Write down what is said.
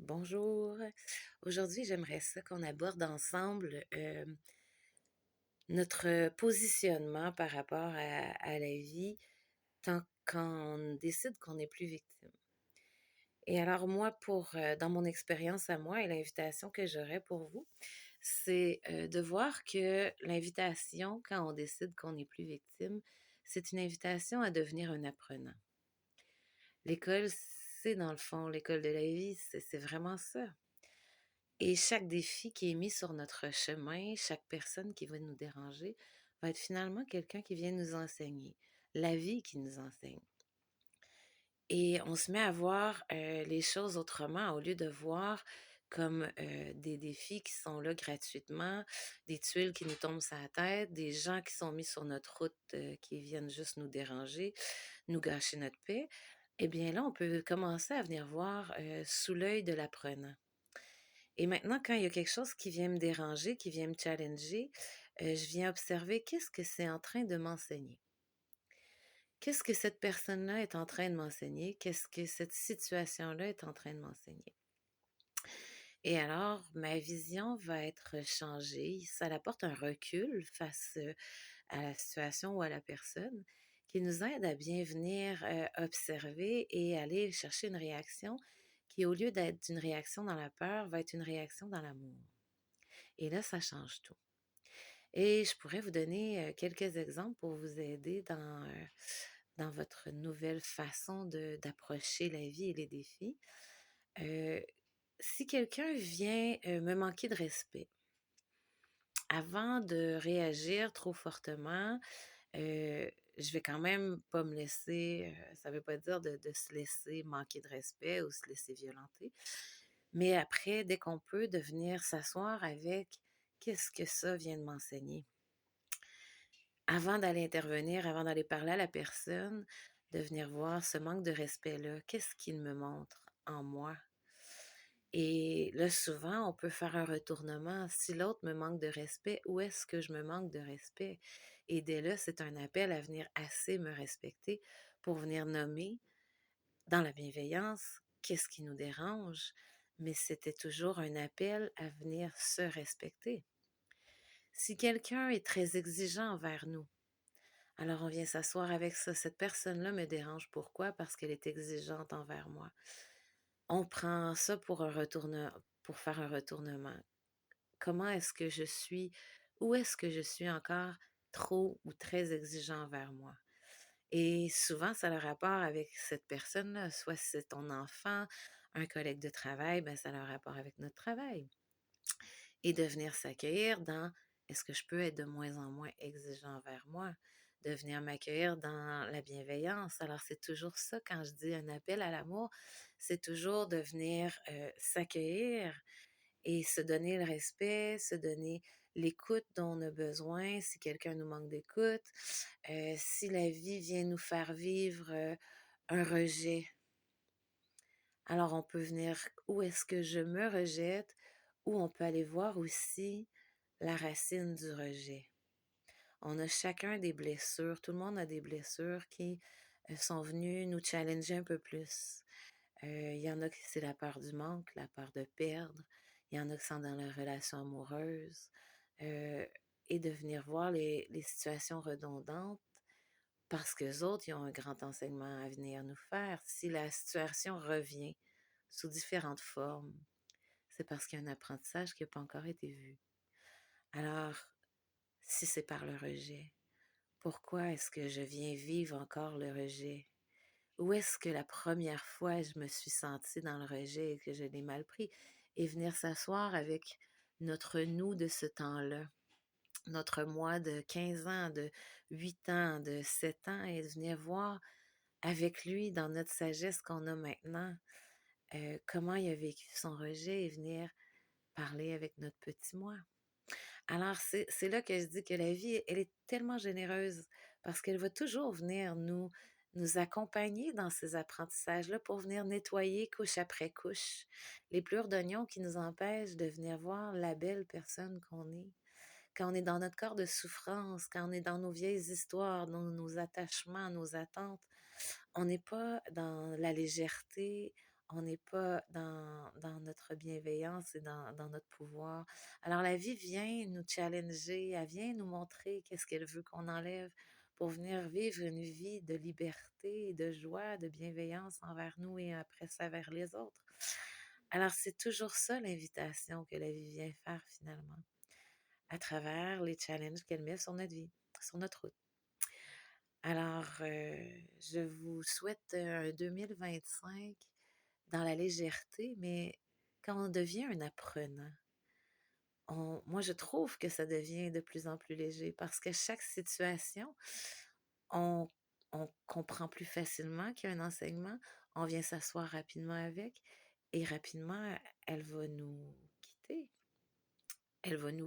Bonjour. Aujourd'hui, j'aimerais ça qu'on aborde ensemble notre positionnement par rapport à la vie quand on décide qu'on n'est plus victime. Et alors moi, dans mon expérience à moi et l'invitation que j'aurais pour vous, c'est de voir que l'invitation, quand on décide qu'on n'est plus victime, c'est une invitation à devenir un apprenant. L'école, c'est dans le fond, l'école de la vie, c'est vraiment ça. Et chaque défi qui est mis sur notre chemin, chaque personne qui va nous déranger, va être finalement quelqu'un qui vient nous enseigner, la vie qui nous enseigne. Et on se met à voir les choses autrement au lieu de voir comme des défis qui sont là gratuitement, des tuiles qui nous tombent sur la tête, des gens qui sont mis sur notre route qui viennent juste nous déranger, nous gâcher notre paix. Eh bien là, on peut commencer à venir voir sous l'œil de l'apprenant. Et maintenant, quand il y a quelque chose qui vient me déranger, qui vient me challenger, je viens observer qu'est-ce que c'est en train de m'enseigner. Qu'est-ce que cette personne-là est en train de m'enseigner? Qu'est-ce que cette situation-là est en train de m'enseigner? Et alors, ma vision va être changée. Ça apporte un recul face à la situation ou à la personne qui nous aide à bien venir observer et aller chercher une réaction qui, au lieu d'être une réaction dans la peur, va être une réaction dans l'amour. Et là, ça change tout. Et je pourrais vous donner quelques exemples pour vous aider dans votre nouvelle façon d'approcher la vie et les défis. Euh, Si quelqu'un vient me manquer de respect, avant de réagir trop fortement, je vais quand même pas me laisser, ça veut pas dire de se laisser manquer de respect ou se laisser violenter, mais après, dès qu'on peut, de venir s'asseoir avec qu'est-ce que ça vient de m'enseigner. Avant d'aller intervenir, avant d'aller parler à la personne, de venir voir ce manque de respect-là, qu'est-ce qu'il me montre en moi? Et là, souvent, on peut faire un retournement. Si l'autre me manque de respect, où est-ce que je me manque de respect? Et dès là, c'est un appel à venir assez me respecter pour venir nommer dans la bienveillance qu'est-ce qui nous dérange. Mais c'était toujours un appel à venir se respecter. Si quelqu'un est très exigeant envers nous, alors on vient s'asseoir avec ça. Cette personne-là me dérange. Pourquoi? Parce qu'elle est exigeante envers moi. On prend ça pour faire un retournement. Comment est-ce que je suis? Où est-ce que je suis encore trop ou très exigeant envers moi? Et souvent, ça a le rapport avec cette personne-là. Soit c'est ton enfant, un collègue de travail, ben ça a le rapport avec notre travail. Et de venir s'accueillir dans est-ce que je peux être de moins en moins exigeant envers moi? De venir m'accueillir dans la bienveillance. Alors, c'est toujours ça quand je dis un appel à l'amour, c'est toujours de venir s'accueillir et se donner le respect, se donner l'écoute dont on a besoin si quelqu'un nous manque d'écoute, si la vie vient nous faire vivre un rejet. Alors, on peut venir où est-ce que je me rejette, ou on peut aller voir aussi la racine du rejet. On a chacun des blessures, tout le monde a des blessures qui sont venues nous challenger un peu plus. Il y en a qui c'est la peur du manque, la peur de perdre. Il y en a qui sont dans la relation amoureuse. Euh, et de venir voir les situations redondantes parce que autres, ils ont un grand enseignement à venir nous faire. Si la situation revient sous différentes formes, c'est parce qu'il y a un apprentissage qui n'a pas encore été vu. Alors, si c'est par le rejet, pourquoi est-ce que je viens vivre encore le rejet? Où est-ce que la première fois je me suis sentie dans le rejet et que je l'ai mal pris? Et venir s'asseoir avec notre nous de ce temps-là, notre moi de 15 ans, de 8 ans, de 7 ans, et de venir voir avec lui dans notre sagesse qu'on a maintenant, comment il a vécu son rejet et venir parler avec notre petit moi. Alors, c'est là que je dis que la vie, elle est tellement généreuse parce qu'elle va toujours venir nous accompagner dans ces apprentissages-là pour venir nettoyer couche après couche les pleurs d'oignon qui nous empêchent de venir voir la belle personne qu'on est. Quand on est dans notre corps de souffrance, quand on est dans nos vieilles histoires, dans nos attachements, nos attentes, on n'est pas dans la légèreté, on n'est pas dans notre bienveillance et dans notre pouvoir. Alors la vie vient nous challenger, elle vient nous montrer qu'est-ce qu'elle veut qu'on enlève pour venir vivre une vie de liberté, de joie, de bienveillance envers nous et après ça vers les autres. Alors c'est toujours ça l'invitation que la vie vient faire finalement, à travers les challenges qu'elle met sur notre vie, sur notre route. Alors, je vous souhaite un 2025 dans la légèreté, mais quand on devient un apprenant, moi je trouve que ça devient de plus en plus léger parce que chaque situation, on, on comprend plus facilement qu'il y a un enseignement, on vient s'asseoir rapidement avec et rapidement, elle va nous quitter, elle va nous